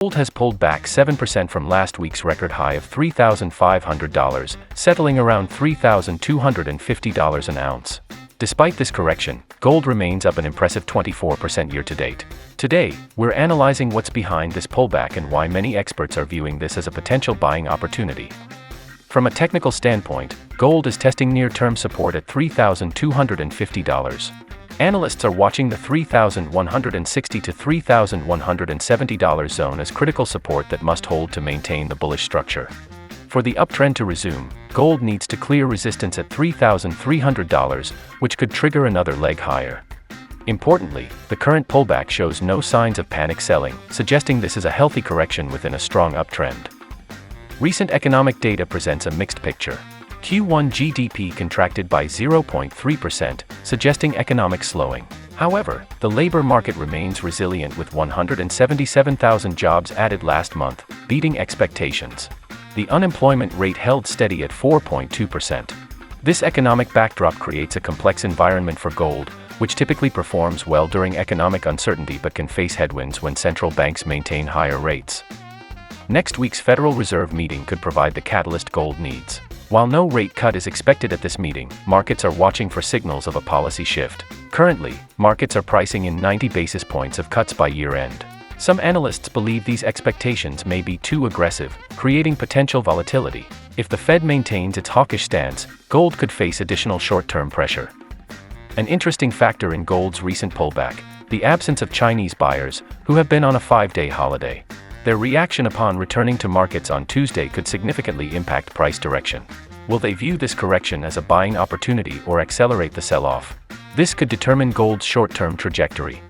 Gold has pulled back 7% from last week's record high of $3,500, settling around $3,250 an ounce. Despite this correction, gold remains up an impressive 24% year-to-date. Today, we're analyzing what's behind this pullback and why many experts are viewing this as a potential buying opportunity. From a technical standpoint, gold is testing near-term support at $3,250. Analysts are watching the $3,160 to $3,170 zone as critical support that must hold to maintain the bullish structure. For the uptrend to resume, gold needs to clear resistance at $3,300, which could trigger another leg higher. Importantly, the current pullback shows no signs of panic selling, suggesting this is a healthy correction within a strong uptrend. Recent economic data presents a mixed picture. Q1 GDP contracted by 0.3%, suggesting economic slowing. However, the labor market remains resilient with 177,000 jobs added last month, beating expectations. The unemployment rate held steady at 4.2%. This economic backdrop creates a complex environment for gold, which typically performs well during economic uncertainty but can face headwinds when central banks maintain higher rates. Next week's Federal Reserve meeting could provide the catalyst gold needs. While no rate cut is expected at this meeting, markets are watching for signals of a policy shift. Currently, markets are pricing in 90 basis points of cuts by year-end. Some analysts believe these expectations may be too aggressive, creating potential volatility. If the Fed maintains its hawkish stance, gold could face additional short-term pressure. An interesting factor in gold's recent pullback: the absence of Chinese buyers, who have been on a 5-day holiday. Their reaction upon returning to markets on Tuesday could significantly impact price direction. Will they view this correction as a buying opportunity or accelerate the sell-off? This could determine gold's short-term trajectory.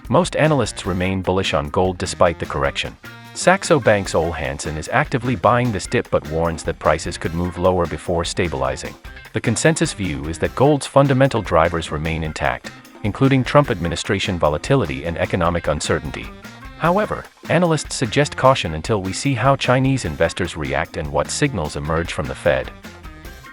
Most analysts remain bullish on gold despite the correction. Saxo Bank's Ole Hansen is actively buying this dip but warns that prices could move lower before stabilizing. The consensus view is that gold's fundamental drivers remain intact, including Trump administration volatility and economic uncertainty. However, analysts suggest caution until we see how Chinese investors react and what signals emerge from the Fed.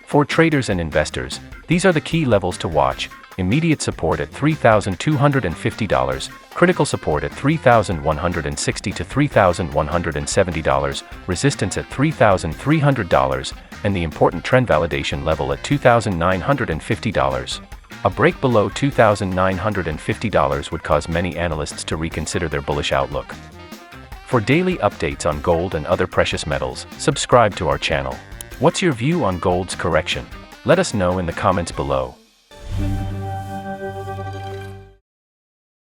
For traders and investors, these are the key levels to watch: immediate support at $3,250, critical support at $3,160 to $3,170, resistance at $3,300, and the important trend validation level at $2,950. A break below $2,950 would cause many analysts to reconsider their bullish outlook. For daily updates on gold and other precious metals, subscribe to our channel. What's your view on gold's correction? Let us know in the comments below.